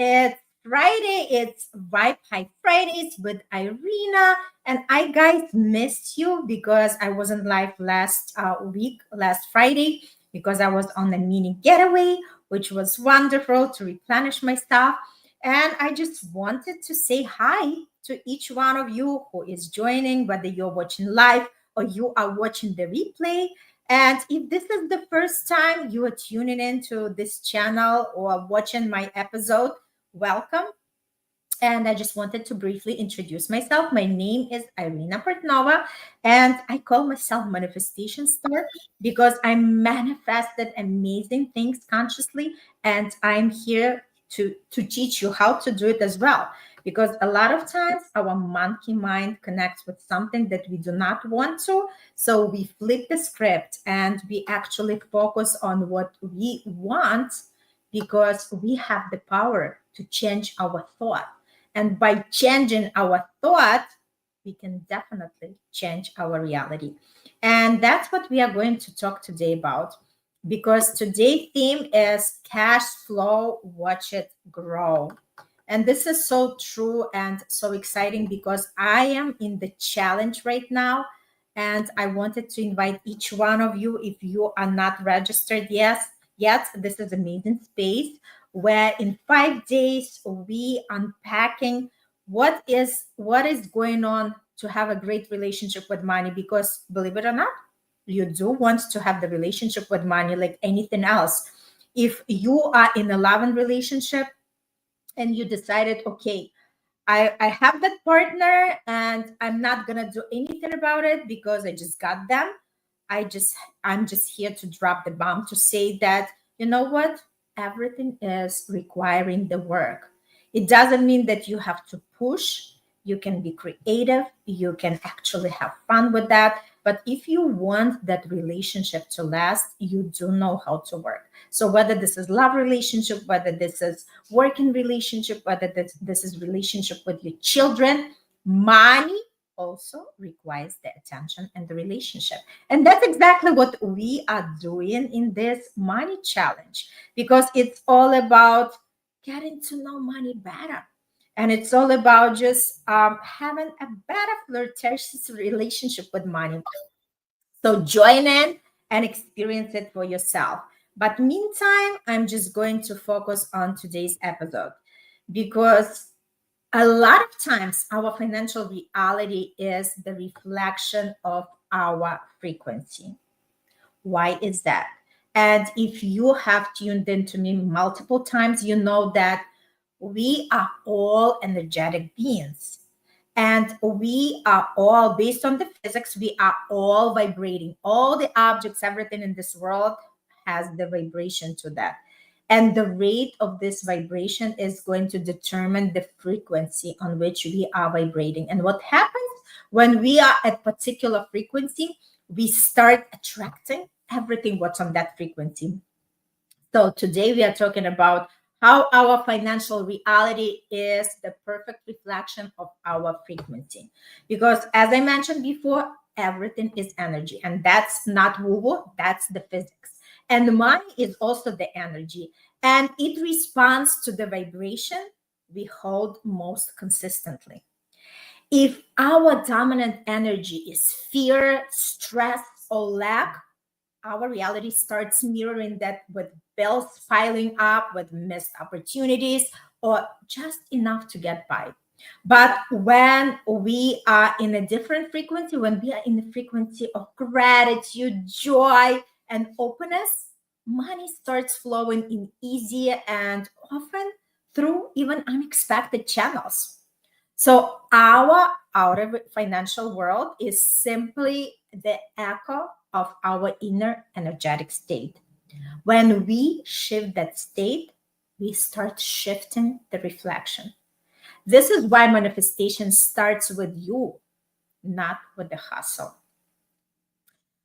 It's Friday. It's Vibe High Fridays with Irina. And I, guys, missed you because I wasn't live last week, last Friday, because I was on a mini getaway, which was wonderful to replenish my stuff. And I just wanted to say hi to each one of you who is joining, whether you're watching live or you are watching the replay. And if this is the first time you are tuning into this channel or watching my episode, welcome. And I just wanted to briefly introduce myself. My name is Irina Portnova, and I call myself Manifestation Star because I manifested amazing things consciously, and I'm here to teach you how to do it as well. Because a lot of times our monkey mind connects with something that we do not want to. So we flip the script and we actually focus on what we want because we have the power to change our thought. And by changing our thought, we can definitely change our reality. And that's what we are going to talk today about because today's theme is cash flow, watch it grow. And this is so true and so exciting because I am in the challenge right now. And I wanted to invite each one of you, if you are not registered yet, this is amazing space where in 5 days we unpacking what is going on to have a great relationship with money, because believe it or not, you do want to have the relationship with money like anything else. If you are in a loving relationship and you decided, okay, I have that partner and I'm not gonna do anything about it because I just got them. I'm just here to drop the bomb to say that, you know what? Everything is requiring the work. It doesn't mean that you have to push. You can be creative. You can actually have fun with that. But if you want that relationship to last, you do know how to work. So whether this is love relationship, whether this is working relationship, whether this is relationship with your children, money also requires the attention and the relationship. And that's exactly what we are doing in this money challenge because it's all about getting to know money better. And it's all about just having a better flirtatious relationship with money. So join in and experience it for yourself. But meantime, I'm just going to focus on today's episode because a lot of times our financial reality is the reflection of our frequency. Why is that? And if you have tuned into me multiple times, you know that we are all energetic beings. And we are all, based on the physics, we are all vibrating. All the objects, everything in this world has the vibration to that. And the rate of this vibration is going to determine the frequency on which we are vibrating. And what happens when we are at particular frequency, we start attracting everything what's on that frequency. So today we are talking about how our financial reality is the perfect reflection of our frequency. Because as I mentioned before, everything is energy, and that's not woo-woo, that's the physics. And money is also the energy, and it responds to the vibration we hold most consistently. If our dominant energy is fear, stress, or lack, our reality starts mirroring that with bills piling up, with missed opportunities, or just enough to get by. But when we are in a different frequency, when we are in the frequency of gratitude, joy, and openness, money starts flowing in easier and often through even unexpected channels. So our outer financial world is simply the echo of our inner energetic state. When we shift that state, we start shifting the reflection. This is why manifestation starts with you, not with the hustle.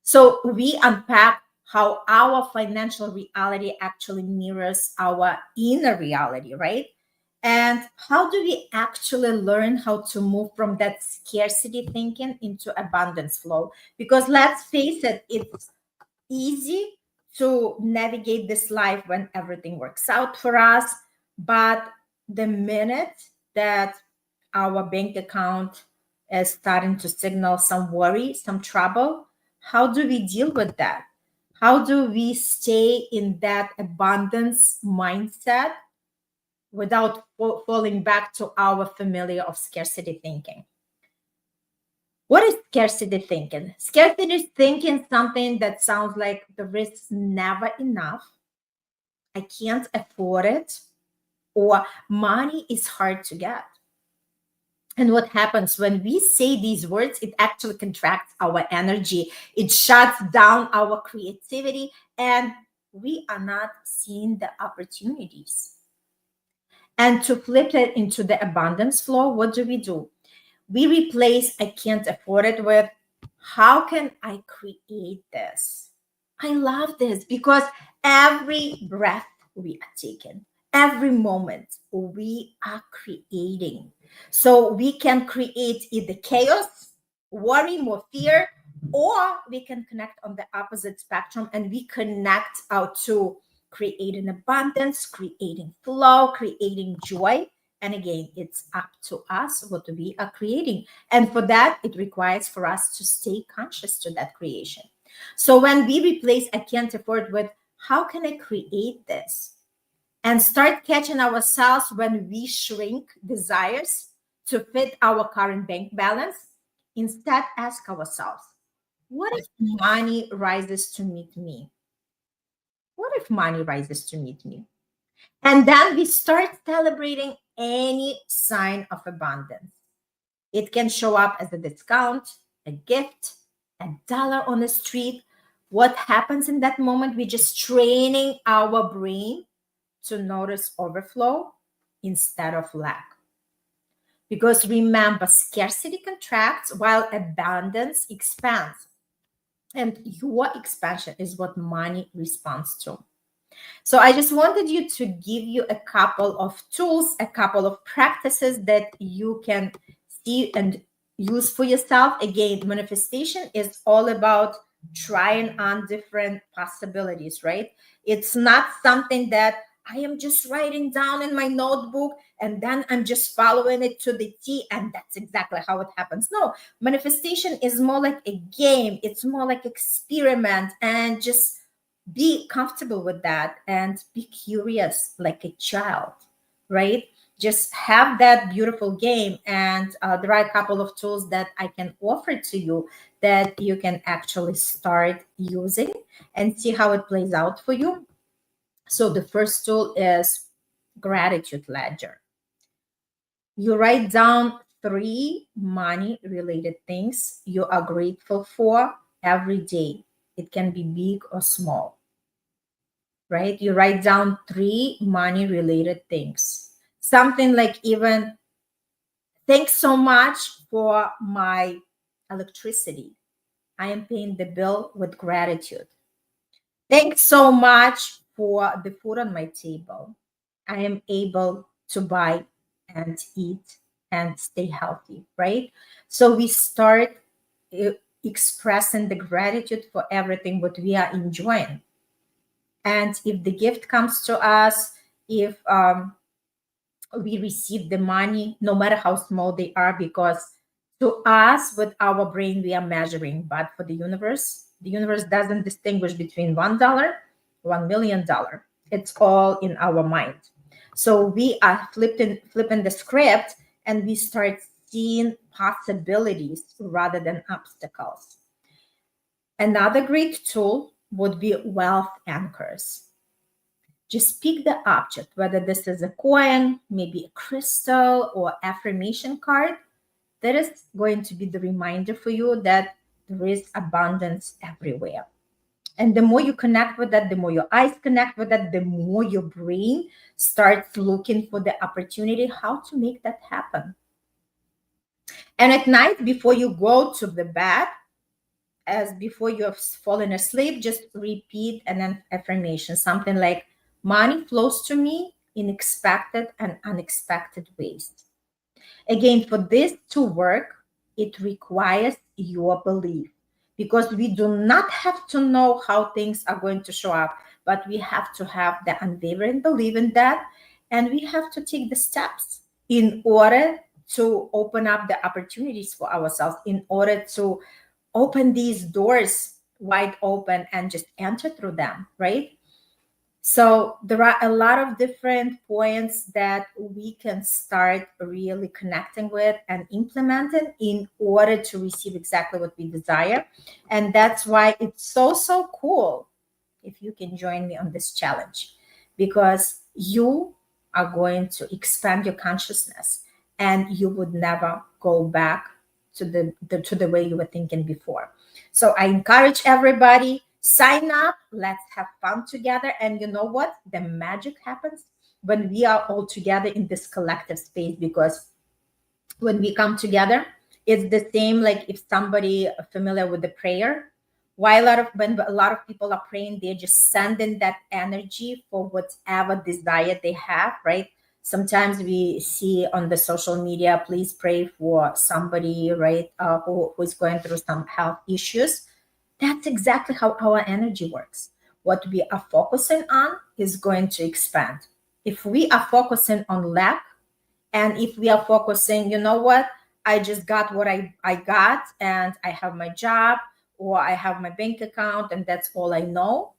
So we unpack how our financial reality actually mirrors our inner reality, right? And how do we actually learn how to move from that scarcity thinking into abundance flow? Because let's face it, it's easy to navigate this life when everything works out for us. But the minute that our bank account is starting to signal some worry, some trouble, how do we deal with that? How do we stay in that abundance mindset without falling back to our familiar of scarcity thinking? What is scarcity thinking? Scarcity is thinking something that sounds like the risk's never enough, I can't afford it, or money is hard to get. And what happens when we say these words, it actually contracts our energy, it shuts down our creativity, and we are not seeing the opportunities. And to flip it into the abundance flow, what do? We replace I can't afford it with how can I create this? I love this because every breath we are taking, every moment we are creating. So we can create either chaos, worry, more fear, or we can connect on the opposite spectrum and we connect out to creating abundance, creating flow, creating joy. And again, it's up to us what we are creating. And for that, it requires for us to stay conscious to that creation. So when we replace I can't afford with how can I create this? And start catching ourselves when we shrink desires to fit our current bank balance, instead ask ourselves, what if money rises to meet me? What if money rises to meet me? And then we start celebrating any sign of abundance. It can show up as a discount, a gift, $1 on the street. What happens in that moment? We're just training our brain to notice overflow instead of lack. Because remember, scarcity contracts while abundance expands. And your expansion is what money responds to. So I just wanted you to give you a couple of tools, a couple of practices that you can see and use for yourself. Again, manifestation is all about trying on different possibilities, right? It's not something that I am just writing down in my notebook and then I'm just following it to the T and that's exactly how it happens. No, manifestation is more like a game. It's more like experiment, and just be comfortable with that and be curious like a child, right? Just have that beautiful game. And there are a couple of tools that I can offer to you that you can actually start using and see how it plays out for you. So the first tool is gratitude ledger. You write down 3 money related things you are grateful for every day. It can be big or small, right? You write down 3 money related things. Something like, even, thanks so much for my electricity. I am paying the bill with gratitude. Thanks so much for the food on my table. I am able to buy and eat and stay healthy, right? So we start expressing the gratitude for everything what we are enjoying. And if the gift comes to us, if we receive the money, no matter how small they are, because to us, with our brain, we are measuring, but for the universe doesn't distinguish between $1, $1 million. It's all in our mind. So we are flipping the script, and we start seeing possibilities rather than obstacles. Another great tool would be wealth anchors. Just pick the object, whether this is a coin, maybe a crystal, or affirmation card. That is going to be the reminder for you that there is abundance everywhere. And the more you connect with that, the more your eyes connect with that, the more your brain starts looking for the opportunity how to make that happen. And at night, before you go to the bed, as before you have fallen asleep, just repeat an affirmation, something like, money flows to me in expected and unexpected ways. Again, for this to work, it requires your belief, because we do not have to know how things are going to show up, but we have to have the unwavering belief in that. And we have to take the steps in order to open up the opportunities for ourselves, in order to open these doors wide open and just enter through them, right? So there are a lot of different points that we can start really connecting with and implementing in order to receive exactly what we desire. And that's why it's so cool if you can join me on this challenge, because you are going to expand your consciousness and you would never go back to the way you were thinking before. So I encourage everybody, sign up, let's have fun together. And you know what? The magic happens when we are all together in this collective space, because when we come together, it's the same like if somebody familiar with the prayer. Why a lot of when a lot of people are praying, they're just sending that energy for whatever desire they have, right? Sometimes we see on the social media, please pray for somebody, right, who is going through some health issues. That's exactly how our energy works. What we are focusing on is going to expand. If we are focusing on lack, and if we are focusing, you know what, I just got what I got, and I have my job, or I have my bank account, and that's all I know,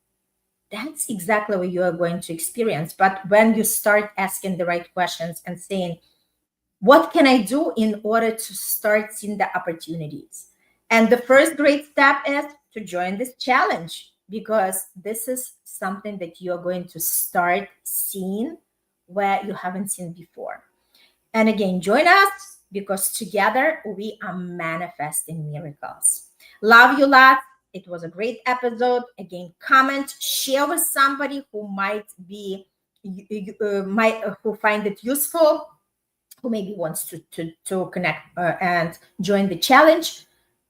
that's exactly what you are going to experience. But when you start asking the right questions and saying, what can I do in order to start seeing the opportunities? And the first great step is to join this challenge, because this is something that you're going to start seeing where you haven't seen before. And again, join us, because together we are manifesting miracles. Love you lots. It was a great episode. Again, comment, share with somebody who might be who find it useful, who maybe wants to connect and join the challenge.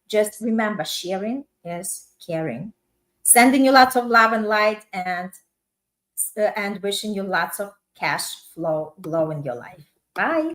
Just remember, sharing is caring. Sending you lots of love and light, and wishing you lots of cash flow glow in your life. Bye.